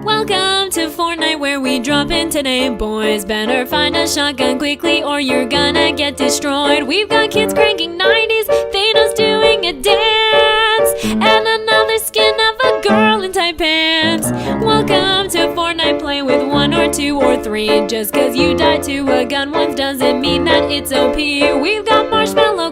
Welcome to Fortnite where we drop in today, boys. Better find a shotgun quickly or you're gonna get destroyed. We've got kids cranking 90s, Thanos doing a dance, and another skin of a girl in tight pants. Welcome to Fortnite, play with 1 or 2 or 3. Just cause you died to a gun once doesn't mean that it's OP. We've got Marshmallow